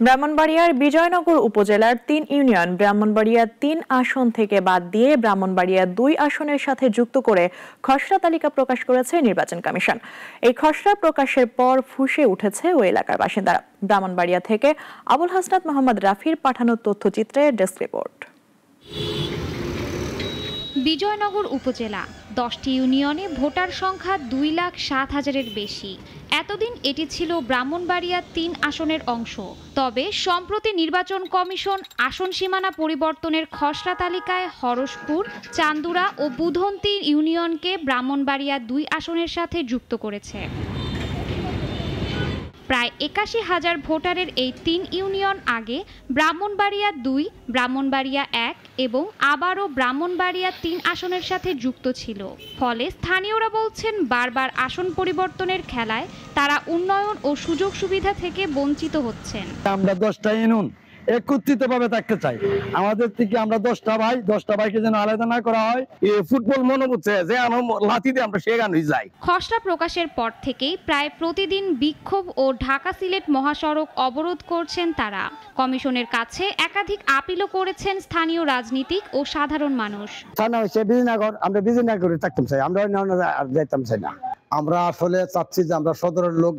ব্রাহ্মণবাড়িয়ার বিজয়নগর উপজেলার ৩ ইউনিয়ন ব্রাহ্মণবাড়িয়া ৩ আসন থেকে বাদ দিয়ে ব্রাহ্মণবাড়িয়া ২ আসনের সাথে যুক্ত করে খসড়া তালিকা প্রকাশ করেছে নির্বাচন কমিশন। এই খসড়া প্রকাশের পর ফুঁসে উঠেছে ওই এলাকার বাসিন্দারা। ব্রাহ্মণবাড়িয়া থেকে আবুল হাসনাত মোহাম্মদ রাফির পাঠানো তথ্যচিত্রে ডেস্ক রিপোর্ট। বিজয়নগর উপজেলা 10টি ইউনিয়নে ভোটার সংখ্যা 2,07,000-এর বেশি। এতদিন এটি ছিল ব্রাহ্মণবাড়িয়া ৩ আসনের অংশ। তবে সম্প্রতি নির্বাচন কমিশন আসন সীমানা পরিবর্তনের খসড়া তালিকায় হরসপুর, চান্দুরা ও বুধন্তি ইউনিয়নকে ব্রাহ্মণবাড়িয়া ২ আসনের সাথে যুক্ত করেছে। প্রায় ৮১,০০০ ভোটারের এই ৩ ইউনিয়ন আগে ব্রাহ্মণবাড়িয়া ২, ব্রাহ্মণবাড়িয়া ১ এবং আবারও ব্রাহ্মণবাড়িয়া ৩ আসনের সাথে যুক্ত ছিল। ফলে স্থানীয়রা বলছেন বারবার আসন পরিবর্তনের খেলায় তারা উন্নয়ন ও সুযোগ সুবিধা থেকে বঞ্চিত হচ্ছেন। আমরা 10টা ইউনিয়ন একত্রিতভাবে থাকতে চাই। আমাদের থেকে আমরা 10টা ভাইকে যেন আলাদা না করা হয়। এই ফুটবল মনে হচ্ছে যে লাথি দিয়ে আমরা সেখানে যাই। খসড়া প্রকাশের পর থেকেই প্রায় প্রতিদিন বিক্ষোভ ও ঢাকা সিলেট মহাসড়ক অবরোধ করছেন তারা। কমিশনের কাছে একাধিক আপিলও করেছেন স্থানীয় রাজনীতিক ও সাধারণ মানুষ। থানা হচ্ছে বিজয়নগর, আমরা বিজয়নগরে থাকতাম চাই, আমরা আর যাইতাম চাই না। আমরা আসলে চাচ্ছি যে আমরা সদরের লোক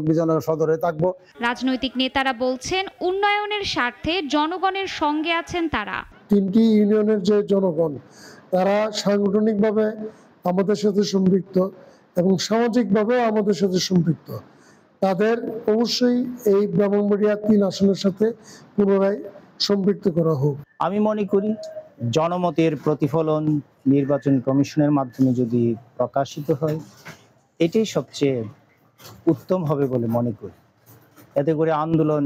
বিজয়নগর সদরে থাকবো। রাজনৈতিক নেতারা বলছেন উন্নয়নের স্বার্থে জনগণের সঙ্গে আছেন তারা। 3টি ইউনিয়নের যে জনগণ তারা সাংগঠনিকভাবে আমাদের সাথে সম্পৃক্ত এবং সামাজিকভাবেও আমাদের সাথে সম্পৃক্ত। তাদের অবশ্যই এই ব্রাহ্মণবাড়িয়া 3 আসনের সাথে পুনরায় সম্পৃক্ত করা হোক। আমি মনে করি জনমতের প্রতিফলন নির্বাচন কমিশনের মাধ্যমে যদি প্রকাশিত হয় এটাই সবচেয়ে উত্তম হবে বলে মনে করি। এতে করে আন্দোলন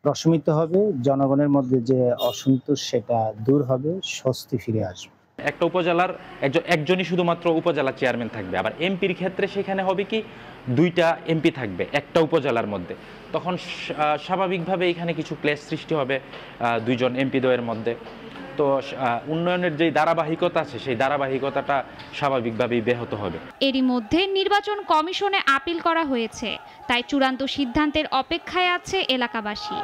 প্রশমিত হবে, জনগণের মধ্যে যে অসন্তোষ সেটা দূর হবে, স্বস্তি ফিরে আসবে। একটা উপজেলার একজনই শুধুমাত্র উপজেলা চেয়ারম্যান থাকবে, আবার এমপির ক্ষেত্রে সেখানে হবে কি 2টা এমপি থাকবে একটা উপজেলার মধ্যে। তখন স্বাভাবিকভাবে এখানে কিছু ক্লেশ সৃষ্টি হবে 2জন এমপি দ্বয়ের মধ্যে। তো উন্নয়নের যে ধারাবাহিকতা আছে সেই ধারাবাহিকতাটা স্বাভাবিকভাবেই ব্যাহত হবে। এরই মধ্যে নির্বাচন কমিশনে আপিল করা হয়েছে, তাই চূড়ান্ত সিদ্ধান্তের অপেক্ষায় আছে এলাকাবাসী।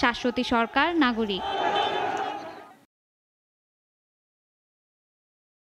শাশ্বতী সরকার, নাগরিক।